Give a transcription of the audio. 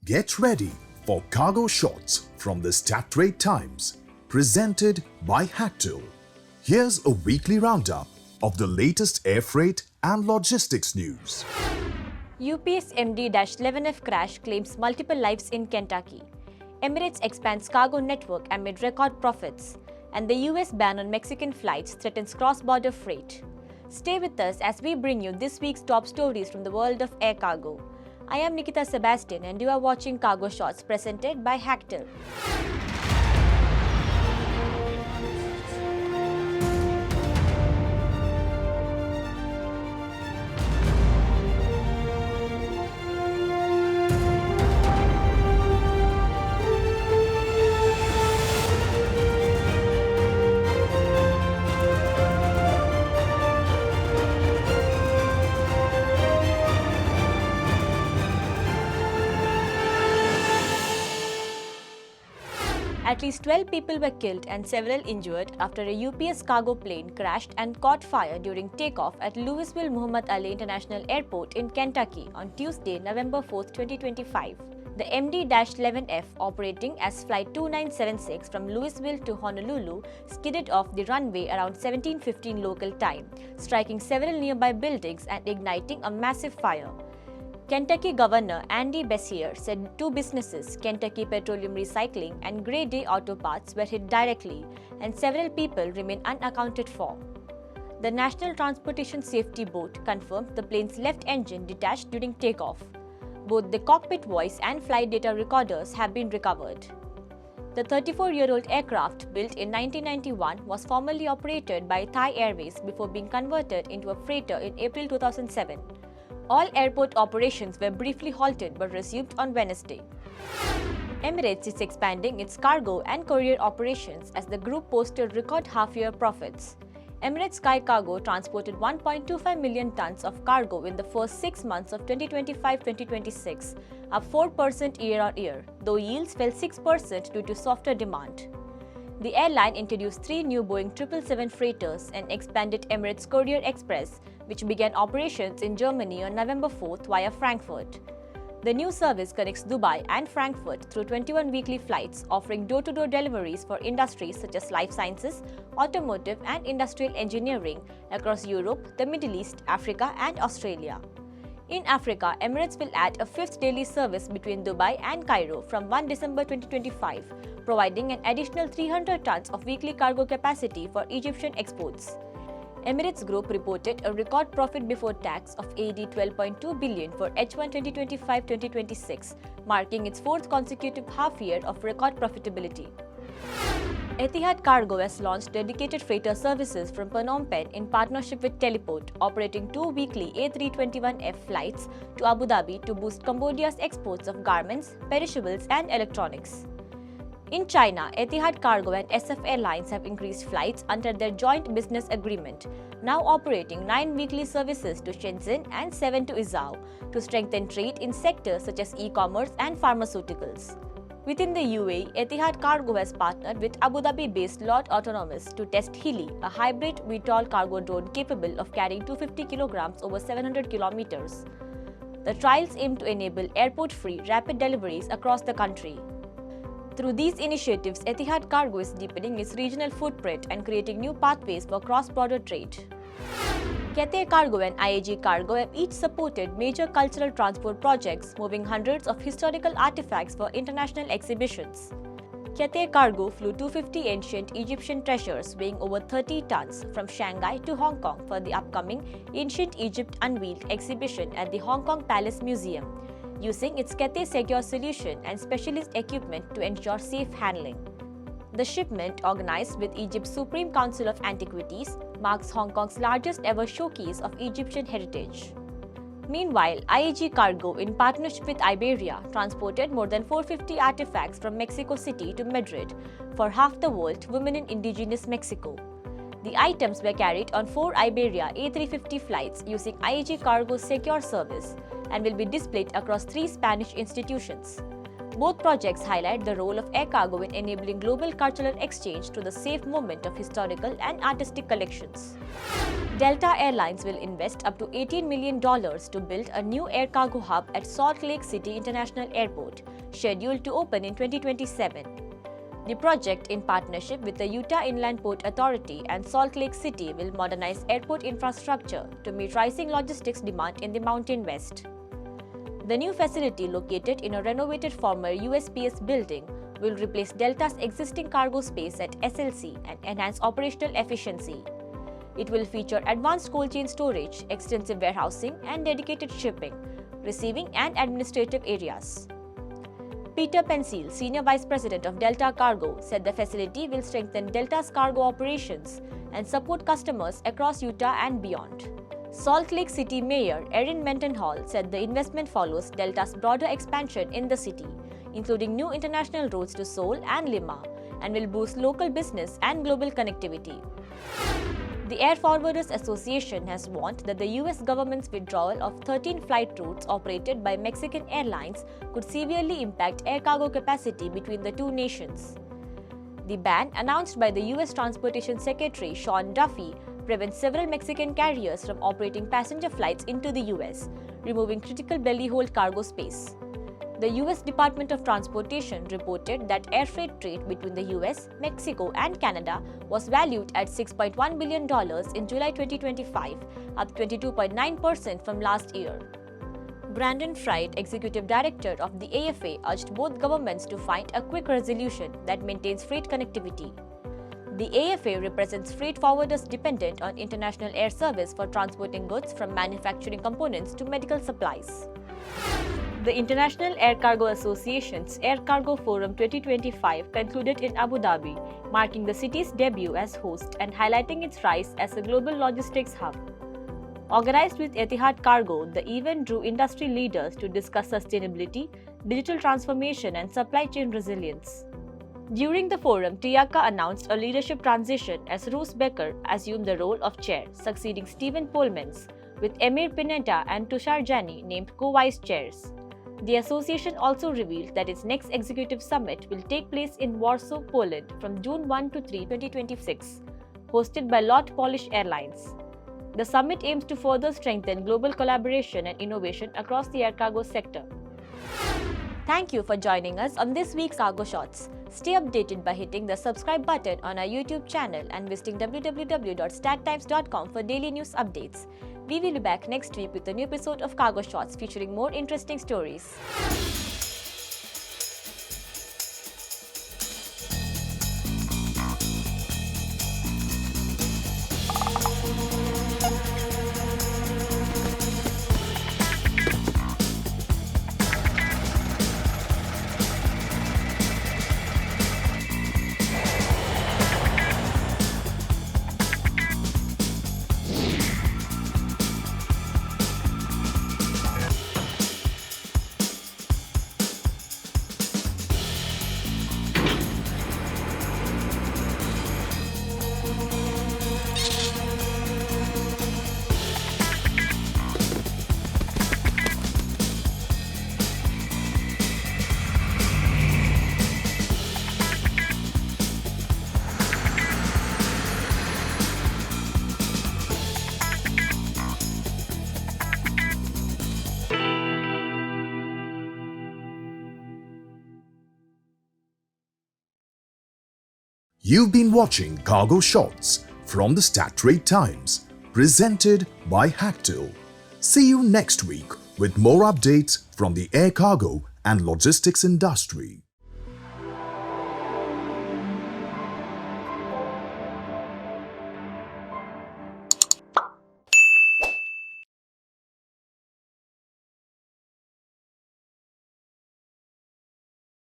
Get ready for cargo shots from the Strait Times, presented by HACTL. Here's a weekly roundup of the latest air freight and logistics news. UPS MD-11F crash claims multiple lives in Kentucky. Emirates expands cargo network amid record profits. And the US ban on Mexican flights threatens cross-border freight. Stay with us as we bring you this week's top stories from the world of air cargo. I am Nikita Sebastian and you are watching Cargo Shots presented by HACTL. At least 12 people were killed and several injured after a UPS cargo plane crashed and caught fire during takeoff at Louisville Muhammad Ali International Airport in Kentucky on Tuesday, November 4, 2025. The MD-11F, operating as Flight 2976 from Louisville to Honolulu, skidded off the runway around 17:15 local time, striking several nearby buildings and igniting a massive fire. Kentucky Governor Andy Beshear said two businesses, Kentucky Petroleum Recycling and Grey Day Auto Parts, were hit directly and several people remain unaccounted for. The National Transportation Safety Board confirmed the plane's left engine detached during takeoff. Both the cockpit voice and flight data recorders have been recovered. The 34-year-old aircraft, built in 1991, was formerly operated by Thai Airways before being converted into a freighter in April 2007. All airport operations were briefly halted but resumed on Wednesday. Emirates is expanding its cargo and courier operations as the group posted record half-year profits. Emirates Sky Cargo transported 1.25 million tons of cargo in the first 6 months of 2025-2026, up 4% year-on-year, though yields fell 6% due to softer demand. The airline introduced 3 new Boeing 777 freighters and expanded Emirates Courier Express, which began operations in Germany on November 4th via Frankfurt. The new service connects Dubai and Frankfurt through 21 weekly flights, offering door-to-door deliveries for industries such as life sciences, automotive and industrial engineering across Europe, the Middle East, Africa and Australia. In Africa, Emirates will add a 5th daily service between Dubai and Cairo from 1 December 2025, providing an additional 300 tons of weekly cargo capacity for Egyptian exports. Emirates Group reported a record profit before tax of AED 12.2 billion for H1 2025-2026, marking its 4th consecutive half-year of record profitability. Etihad Cargo has launched dedicated freighter services from Phnom Penh in partnership with Teleport, operating 2 weekly A321F flights to Abu Dhabi to boost Cambodia's exports of garments, perishables and electronics. In China, Etihad Cargo and SF Airlines have increased flights under their joint business agreement, now operating 9 weekly services to Shenzhen and 7 to Izhao, to strengthen trade in sectors such as e-commerce and pharmaceuticals. Within the UAE, Etihad Cargo has partnered with Abu Dhabi-based Lot Autonomous to test Heli, a hybrid VTOL cargo drone capable of carrying 250 kilograms over 700 kilometers. The trials aim to enable airport-free rapid deliveries across the country. Through these initiatives, Etihad Cargo is deepening its regional footprint and creating new pathways for cross-border trade. Cathay Cargo and IAG Cargo have each supported major cultural transport projects, moving hundreds of historical artifacts for international exhibitions. Cathay Cargo flew 250 ancient Egyptian treasures weighing over 30 tons from Shanghai to Hong Kong for the upcoming Ancient Egypt Unveiled exhibition at the Hong Kong Palace Museum, using its Cathay Secure solution and specialist equipment to ensure safe handling. The shipment, organized with Egypt's Supreme Council of Antiquities, marks Hong Kong's largest ever showcase of Egyptian heritage. Meanwhile, IAG Cargo, in partnership with Iberia, transported more than 450 artifacts from Mexico City to Madrid for Half the World Women in Indigenous Mexico. The items were carried on 4 Iberia A350 flights using IAG Cargo's secure service and will be displayed across 3 Spanish institutions. Both projects highlight the role of air cargo in enabling global cultural exchange through the safe movement of historical and artistic collections. Delta Airlines will invest up to $18 million to build a new air cargo hub at Salt Lake City International Airport, scheduled to open in 2027. The project, in partnership with the Utah Inland Port Authority and Salt Lake City, will modernize airport infrastructure to meet rising logistics demand in the Mountain West. The new facility, located in a renovated former USPS building, will replace Delta's existing cargo space at SLC and enhance operational efficiency. It will feature advanced cold chain storage, extensive warehousing, and dedicated shipping, receiving, and administrative areas. Peter Pensil, Senior Vice President of Delta Cargo, said the facility will strengthen Delta's cargo operations and support customers across Utah and beyond. Salt Lake City Mayor Erin Mendenhall said the investment follows Delta's broader expansion in the city, including new international routes to Seoul and Lima, and will boost local business and global connectivity. The Air Forwarders Association has warned that the US government's withdrawal of 13 flight routes operated by Mexican airlines could severely impact air cargo capacity between the two nations. The ban, announced by the US Transportation Secretary Sean Duffy, prevents several Mexican carriers from operating passenger flights into the US, removing critical belly hold cargo space. The US Department of Transportation reported that air freight trade between the US, Mexico, and Canada was valued at $6.1 billion in July 2025, up 22.9% from last year. Brandon Fried, Executive Director of the AFA, urged both governments to find a quick resolution that maintains freight connectivity. The AFA represents freight forwarders dependent on international air service for transporting goods from manufacturing components to medical supplies. The International Air Cargo Association's Air Cargo Forum 2025 concluded in Abu Dhabi, marking the city's debut as host and highlighting its rise as a global logistics hub. Organized with Etihad Cargo, the event drew industry leaders to discuss sustainability, digital transformation, and supply chain resilience. During the forum, TIACA announced a leadership transition as Roos Becker assumed the role of chair, succeeding Stephen Polmans, with Emir Pineda and Tushar Jani named co-vice chairs. The association also revealed that its next executive summit will take place in Warsaw, Poland from June 1 to 3, 2026, hosted by Lot Polish Airlines. The summit aims to further strengthen global collaboration and innovation across the air cargo sector. Thank you for joining us on this week's Cargo Shots. Stay updated by hitting the subscribe button on our YouTube channel and visiting www.stattimes.com for daily news updates. We will be back next week with a new episode of Cargo Shots featuring more interesting stories. You've been watching Cargo Shots from the Start Times, presented by HACTL. See you next week with more updates from the air cargo and logistics industry.